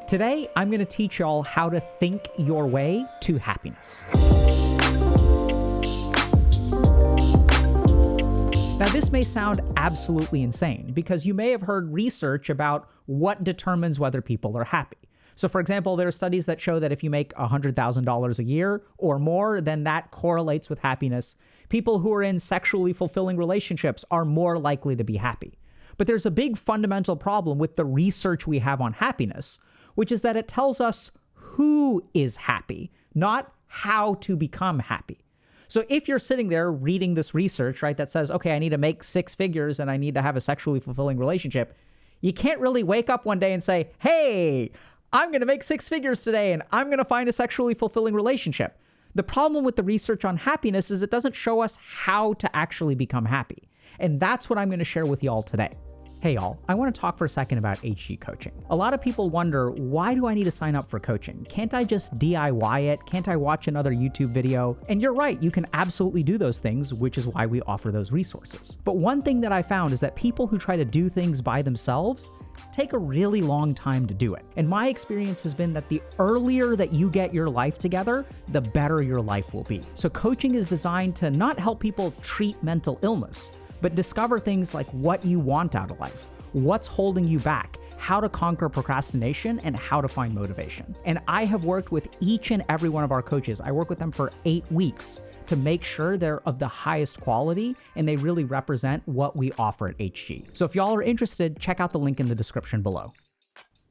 Today, I'm going to teach y'all how to think your way to happiness. Now, this may sound absolutely insane because you may have heard research about what determines whether people are happy. So, for example, there are studies that show that if you make $100,000 a year or more, then that correlates with happiness. People who are in sexually fulfilling relationships are more likely to be happy. But there's a big fundamental problem with the research we have on happiness, which is that it tells us who is happy, not how to become happy. So if you're sitting there reading this research, right, that says, okay, I need to make 6 figures and I need to have a sexually fulfilling relationship, you can't really wake up one day and say, hey, I'm going to make 6 figures today and I'm going to find a sexually fulfilling relationship. The problem with the research on happiness is it doesn't show us how to actually become happy. And that's what I'm going to share with y'all today. Hey y'all, I want to talk for a second about HG coaching. A lot of people wonder, why do I need to sign up for coaching? Can't I just DIY it? Can't I watch another YouTube video? And you're right, you can absolutely do those things, which is why we offer those resources. But one thing that I found is that people who try to do things by themselves take a really long time to do it. And my experience has been that the earlier that you get your life together, the better your life will be. So coaching is designed to not help people treat mental illness, but discover things like what you want out of life, what's holding you back, how to conquer procrastination, and how to find motivation. And I have worked with each and every one of our coaches. I work with them for 8 weeks to make sure they're of the highest quality and they really represent what we offer at HG. So if y'all are interested, check out the link in the description below.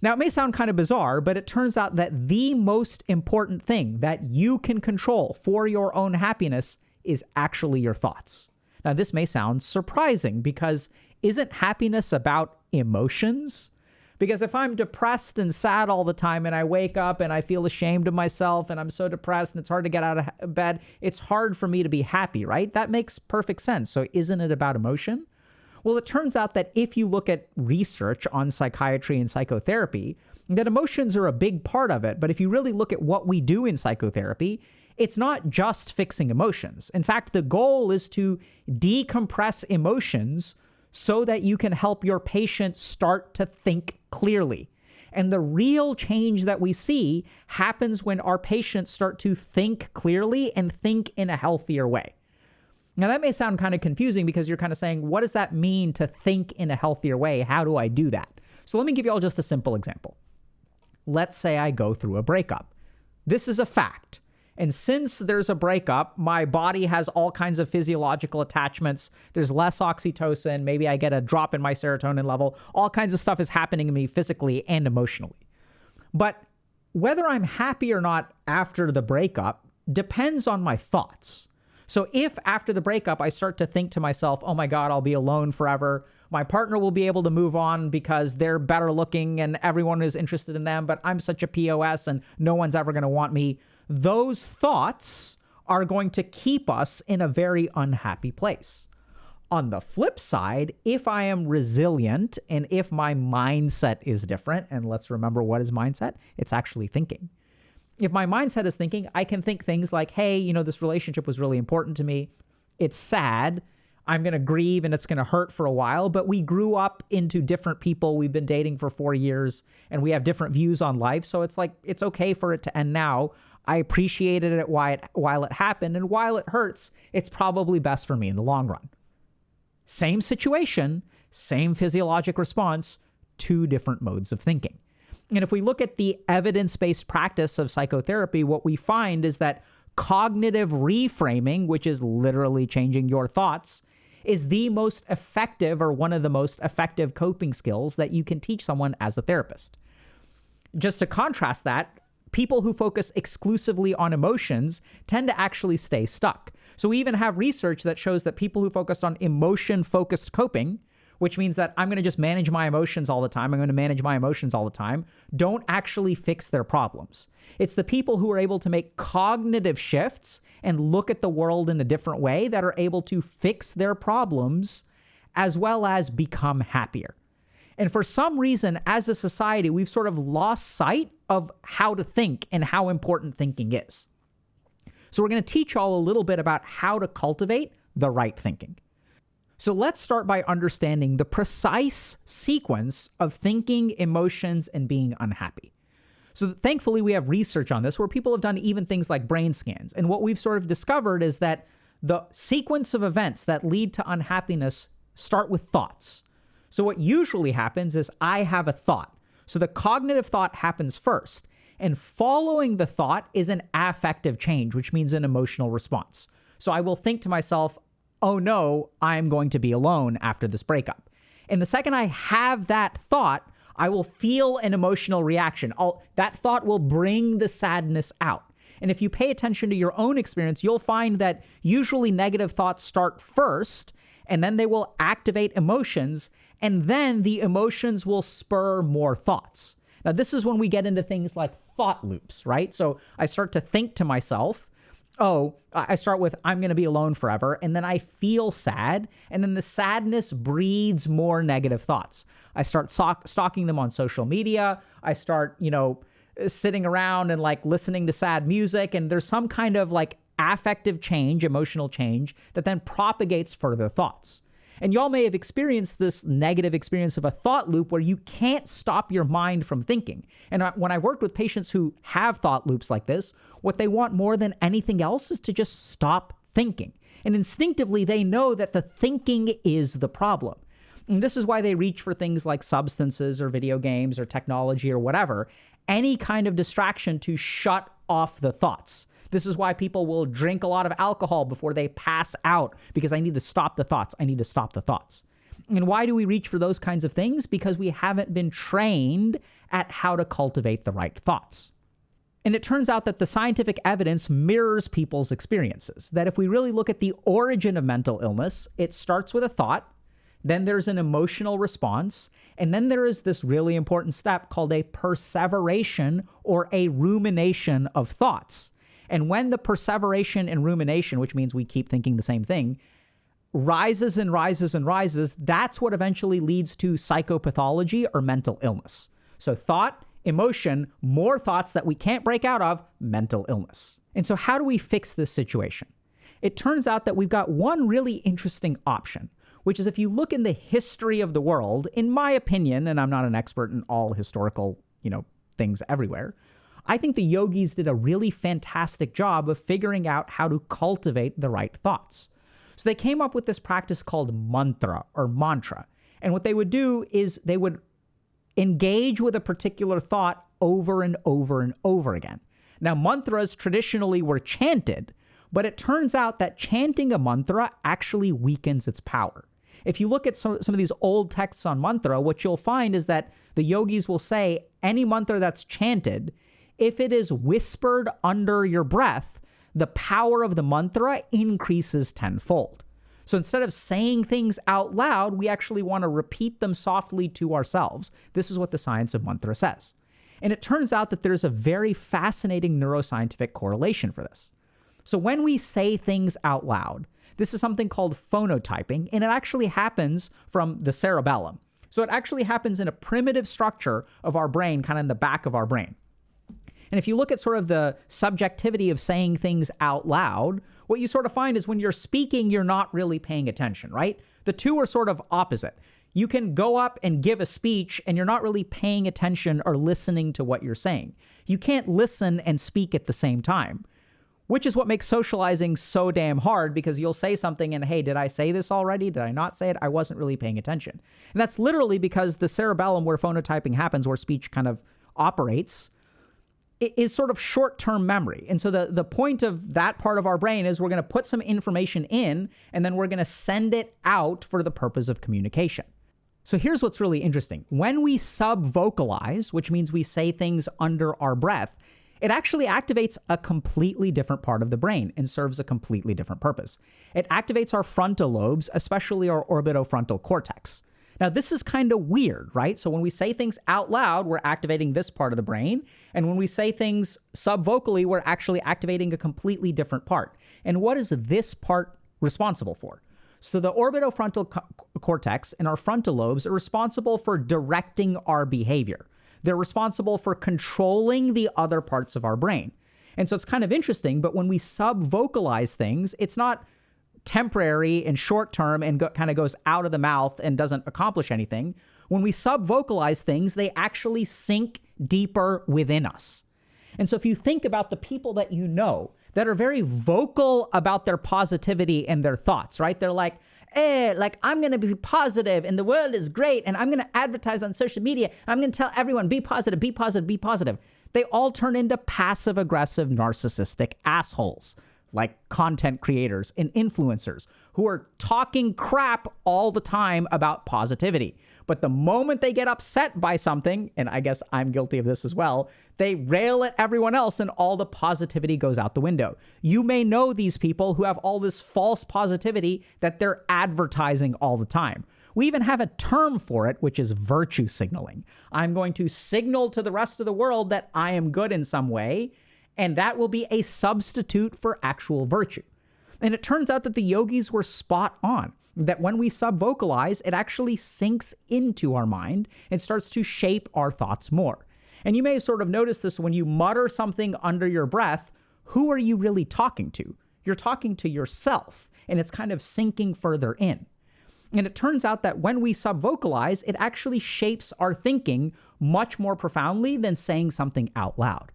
Now, it may sound kind of bizarre, but it turns out that the most important thing that you can control for your own happiness is actually your thoughts. Now, this may sound surprising because isn't happiness about emotions? Because if I'm depressed and sad all the time and I wake up and I feel ashamed of myself and I'm so depressed and it's hard to get out of bed, it's hard for me to be happy, right? That makes perfect sense. So isn't it about emotion? Well, it turns out that if you look at research on psychiatry and psychotherapy, that emotions are a big part of it. But if you really look at what we do in psychotherapy, it's not just fixing emotions. In fact, the goal is to decompress emotions so that you can help your patient start to think clearly. And the real change that we see happens when our patients start to think clearly and think in a healthier way. Now, that may sound kind of confusing because you're kind of saying, what does that mean to think in a healthier way? How do I do that? So let me give you all just a simple example. Let's say I go through a breakup. This is a fact. And since there's a breakup, my body has all kinds of physiological attachments. There's less oxytocin. Maybe I get a drop in my serotonin level. All kinds of stuff is happening to me physically and emotionally. But whether I'm happy or not after the breakup depends on my thoughts. So if after the breakup, I start to think to myself, oh my God, I'll be alone forever. My partner will be able to move on because they're better looking and everyone is interested in them, but I'm such a POS and no one's ever going to want me. Those thoughts are going to keep us in a very unhappy place. On the flip side, if I am resilient and if my mindset is different, and let's remember what is mindset? It's actually thinking. If my mindset is thinking, I can think things like, hey, this relationship was really important to me. It's sad. I'm going to grieve and it's going to hurt for a while, but we grew up into different people. We've been dating for 4 years and we have different views on life. So it's like, it's okay for it to end now. I appreciated it while it happened, and while it hurts, it's probably best for me in the long run. Same situation, same physiologic response, 2 different modes of thinking. And if we look at the evidence-based practice of psychotherapy, what we find is that cognitive reframing, which is literally changing your thoughts, is the most effective or one of the most effective coping skills that you can teach someone as a therapist. Just to contrast that, people who focus exclusively on emotions tend to actually stay stuck. So we even have research that shows that people who focus on emotion-focused coping, which means that I'm going to just manage my emotions all the time, don't actually fix their problems. It's the people who are able to make cognitive shifts and look at the world in a different way that are able to fix their problems as well as become happier. And for some reason, as a society, we've sort of lost sight of how to think and how important thinking is. So we're going to teach y'all a little bit about how to cultivate the right thinking. So let's start by understanding the precise sequence of thinking, emotions, and being unhappy. So thankfully, we have research on this where people have done even things like brain scans. And what we've sort of discovered is that the sequence of events that lead to unhappiness start with thoughts. So what usually happens is I have a thought. So the cognitive thought happens first. And following the thought is an affective change, which means an emotional response. So I will think to myself, oh no, I'm going to be alone after this breakup. And the second I have that thought, I will feel an emotional reaction. That thought will bring the sadness out. And if you pay attention to your own experience, you'll find that usually negative thoughts start first, and then they will activate emotions, and then the emotions will spur more thoughts. Now, this is when we get into things like thought loops, right? So I start to think to myself, I start with, I'm going to be alone forever. And then I feel sad. And then the sadness breeds more negative thoughts. I start stalking them on social media. I start, sitting around and like listening to sad music. And there's some kind of like affective change, emotional change that then propagates further thoughts. And y'all may have experienced this negative experience of a thought loop where you can't stop your mind from thinking. And when I worked with patients who have thought loops like this, what they want more than anything else is to just stop thinking. And instinctively, they know that the thinking is the problem. And this is why they reach for things like substances or video games or technology or whatever, any kind of distraction to shut off the thoughts. This is why people will drink a lot of alcohol before they pass out, because I need to stop the thoughts. I need to stop the thoughts. And why do we reach for those kinds of things? Because we haven't been trained at how to cultivate the right thoughts. And it turns out that the scientific evidence mirrors people's experiences, that if we really look at the origin of mental illness, it starts with a thought, then there's an emotional response, and then there is this really important step called a perseveration or a rumination of thoughts. And when the perseveration and rumination, which means we keep thinking the same thing, rises and rises and rises, that's what eventually leads to psychopathology or mental illness. So thought, emotion, more thoughts that we can't break out of, mental illness. And so how do we fix this situation? It turns out that we've got one really interesting option, which is if you look in the history of the world, in my opinion, and I'm not an expert in all historical, things everywhere, I think the yogis did a really fantastic job of figuring out how to cultivate the right thoughts. So they came up with this practice called mantra or mantra. And what they would do is they would engage with a particular thought over and over and over again. Now, mantras traditionally were chanted, but it turns out that chanting a mantra actually weakens its power. If you look at some of these old texts on mantra, what you'll find is that the yogis will say any mantra that's chanted, if it is whispered under your breath, the power of the mantra increases tenfold. So instead of saying things out loud, we actually want to repeat them softly to ourselves. This is what the science of mantra says. And it turns out that there's a very fascinating neuroscientific correlation for this. So when we say things out loud, this is something called phonotyping, and it actually happens from the cerebellum. So it actually happens in a primitive structure of our brain, kind of in the back of our brain. And if you look at sort of the subjectivity of saying things out loud, what you sort of find is when you're speaking, you're not really paying attention, right? The two are sort of opposite. You can go up and give a speech and you're not really paying attention or listening to what you're saying. You can't listen and speak at the same time, which is what makes socializing so damn hard, because you'll say something and, hey, did I say this already? Did I not say it? I wasn't really paying attention. And that's literally because the cerebellum where phonotyping happens, where speech kind of operates, is sort of short-term memory. And so the point of that part of our brain is we're going to put some information in, and then we're going to send it out for the purpose of communication. So here's what's really interesting. When we sub-vocalize, which means we say things under our breath, it actually activates a completely different part of the brain and serves a completely different purpose. It activates our frontal lobes, especially our orbitofrontal cortex. Now, this is kind of weird, right? So when we say things out loud, we're activating this part of the brain. And when we say things subvocally, we're actually activating a completely different part. And what is this part responsible for? So the orbitofrontal cortex and our frontal lobes are responsible for directing our behavior. They're responsible for controlling the other parts of our brain. And so it's kind of interesting, but when we subvocalize things, it's not temporary and short term and kind of goes out of the mouth and doesn't accomplish anything. When we sub-vocalize things, they actually sink deeper within us. And so if you think about the people that you know that are very vocal about their positivity and their thoughts, right? They're like, I'm going to be positive and the world is great and I'm going to advertise on social media. And I'm going to tell everyone, be positive, be positive, be positive. They all turn into passive-aggressive, narcissistic assholes, like content creators and influencers who are talking crap all the time about positivity. But the moment they get upset by something, and I guess I'm guilty of this as well, they rail at everyone else and all the positivity goes out the window. You may know these people who have all this false positivity that they're advertising all the time. We even have a term for it, which is virtue signaling. I'm going to signal to the rest of the world that I am good in some way, and that will be a substitute for actual virtue. And it turns out that the yogis were spot on, that when we sub-vocalize, it actually sinks into our mind and starts to shape our thoughts more. And you may have sort of noticed this when you mutter something under your breath. Who are you really talking to? You're talking to yourself, and it's kind of sinking further in. And it turns out that when we sub-vocalize, it actually shapes our thinking much more profoundly than saying something out loud.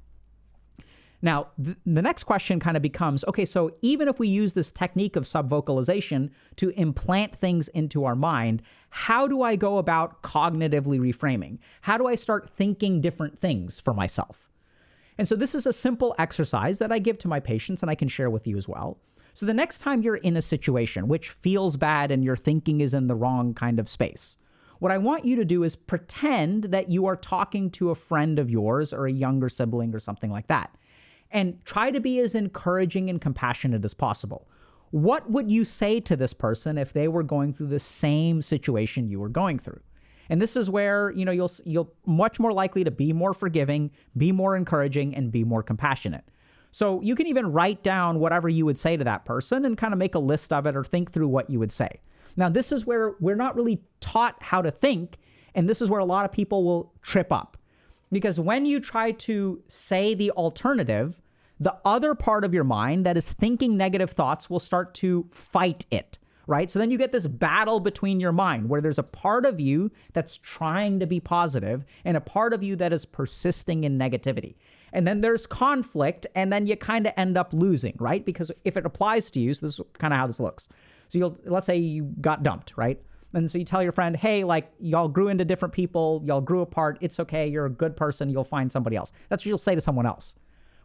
Now, the next question kind of becomes, okay, so even if we use this technique of sub-vocalization to implant things into our mind, how do I go about cognitively reframing? How do I start thinking different things for myself? And so this is a simple exercise that I give to my patients and I can share with you as well. So the next time you're in a situation which feels bad and your thinking is in the wrong kind of space, what I want you to do is pretend that you are talking to a friend of yours or a younger sibling or something like that, and try to be as encouraging and compassionate as possible. What would you say to this person if they were going through the same situation you were going through? And this is where, you'll much more likely to be more forgiving, be more encouraging, and be more compassionate. So you can even write down whatever you would say to that person and kind of make a list of it or think through what you would say. Now, this is where we're not really taught how to think, and this is where a lot of people will trip up. Because when you try to say the alternative, the other part of your mind that is thinking negative thoughts will start to fight it, right? So then you get this battle between your mind where there's a part of you that's trying to be positive and a part of you that is persisting in negativity. And then there's conflict, and then you kind of end up losing, right? Because if it applies to you, so this is kind of how this looks. So let's say you got dumped, right? And so you tell your friend, hey, y'all grew into different people, y'all grew apart, it's okay, you're a good person, you'll find somebody else. That's what you'll say to someone else.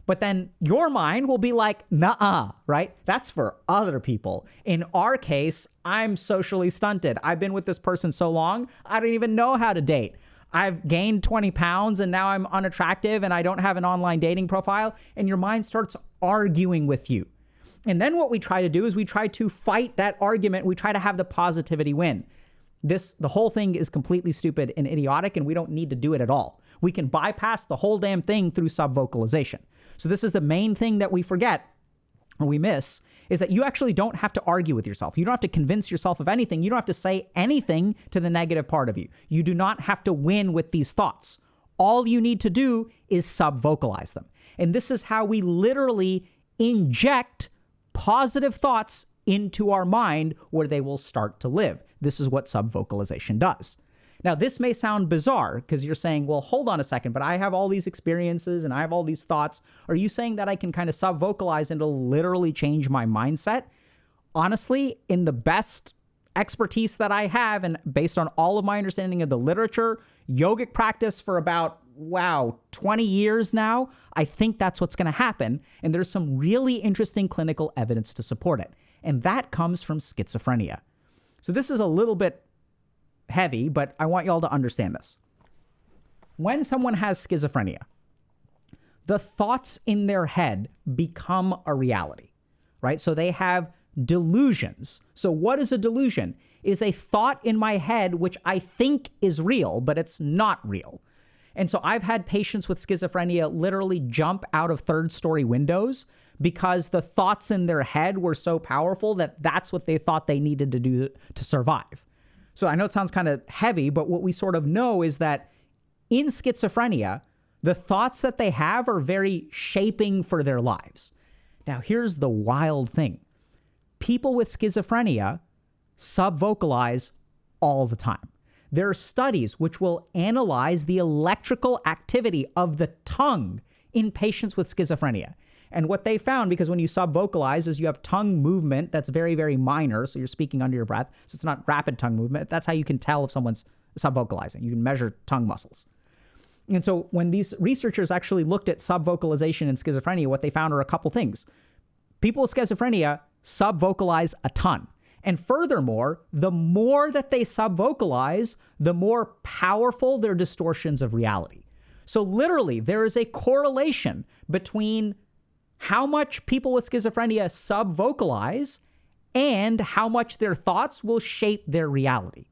But then your mind will be like, nuh-uh, right? That's for other people. In our case, I'm socially stunted. I've been with this person so long, I don't even know how to date. I've gained 20 pounds and now I'm unattractive and I don't have an online dating profile. And your mind starts arguing with you. And then what we try to do is we try to fight that argument. We try to have the positivity win. The whole thing is completely stupid and idiotic, and we don't need to do it at all. We can bypass the whole damn thing through sub-vocalization. So this is the main thing that we forget or we miss, is that you actually don't have to argue with yourself. You don't have to convince yourself of anything. You don't have to say anything to the negative part of you. You do not have to win with these thoughts. All you need to do is sub-vocalize them. And this is how we literally inject positive thoughts into our mind where they will start to live. This is what sub-vocalization does. Now, this may sound bizarre because you're saying, well, hold on a second, but I have all these experiences and I have all these thoughts. Are you saying that I can kind of sub-vocalize and it'll literally change my mindset? Honestly, in the best expertise that I have and based on all of my understanding of the literature, yogic practice for about, 20 years now, I think that's what's going to happen. And there's some really interesting clinical evidence to support it. And that comes from schizophrenia. So this is a little bit heavy, but I want y'all to understand this. When someone has schizophrenia, the thoughts in their head become a reality, right? So they have delusions. So what is a delusion? Is a thought in my head which I think is real, but it's not real. And so I've had patients with schizophrenia literally jump out of third-story windows because the thoughts in their head were so powerful that that's what they thought they needed to do to survive. So I know it sounds kind of heavy, but what we sort of know is that in schizophrenia, the thoughts that they have are very shaping for their lives. Now, here's the wild thing. People with schizophrenia sub-vocalize all the time. There are studies which will analyze the electrical activity of the tongue in patients with schizophrenia. And what they found, because when you subvocalize, is you have tongue movement that's very, very minor. So you're speaking under your breath. So it's not rapid tongue movement. That's how you can tell if someone's subvocalizing. You can measure tongue muscles. And so when these researchers actually looked at subvocalization in schizophrenia, what they found are a couple things. People with schizophrenia subvocalize a ton. And furthermore, the more that they subvocalize, the more powerful their distortions of reality. So literally, there is a correlation between how much people with schizophrenia subvocalize and how much their thoughts will shape their reality.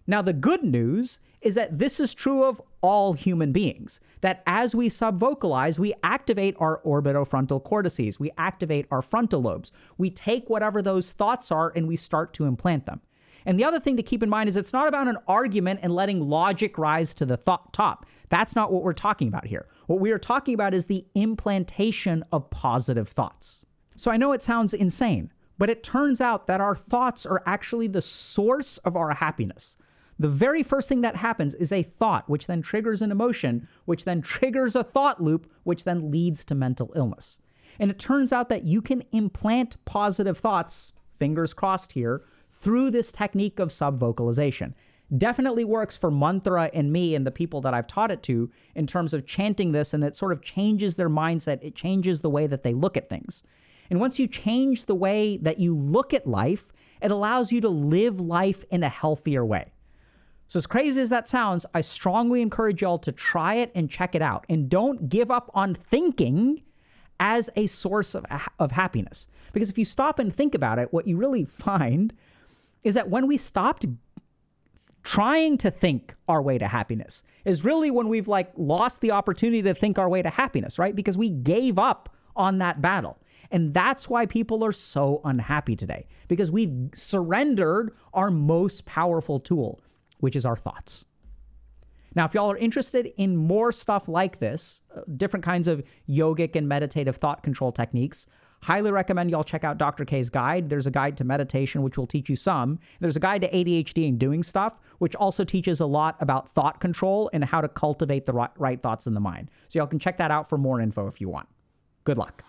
Now, the good news is that this is true of all human beings, that as we subvocalize, we activate our orbitofrontal cortices, we activate our frontal lobes, we take whatever those thoughts are and we start to implant them. And the other thing to keep in mind is it's not about an argument and letting logic rise to the top. That's not what we're talking about here. What we are talking about is the implantation of positive thoughts. So I know it sounds insane, but it turns out that our thoughts are actually the source of our happiness. The very first thing that happens is a thought, which then triggers an emotion, which then triggers a thought loop, which then leads to mental illness. And it turns out that you can implant positive thoughts, fingers crossed here, through this technique of subvocalization. Definitely works for Mantra and me and the people that I've taught it to in terms of chanting this, and it sort of changes their mindset. It changes the way that they look at things. And once you change the way that you look at life, it allows you to live life in a healthier way. So as crazy as that sounds, I strongly encourage y'all to try it and check it out. And don't give up on thinking as a source of happiness. Because if you stop and think about it, what you really find is that when we stopped trying to think our way to happiness is really when we've lost the opportunity to think our way to happiness, right? Because we gave up on that battle. And that's why people are so unhappy today, because we've surrendered our most powerful tool, which is our thoughts. Now, if y'all are interested in more stuff like this, different kinds of yogic and meditative thought control techniques, highly recommend y'all check out Dr. K's guide. There's a guide to meditation, which will teach you some. There's a guide to ADHD and doing stuff, which also teaches a lot about thought control and how to cultivate the right thoughts in the mind. So y'all can check that out for more info if you want. Good luck.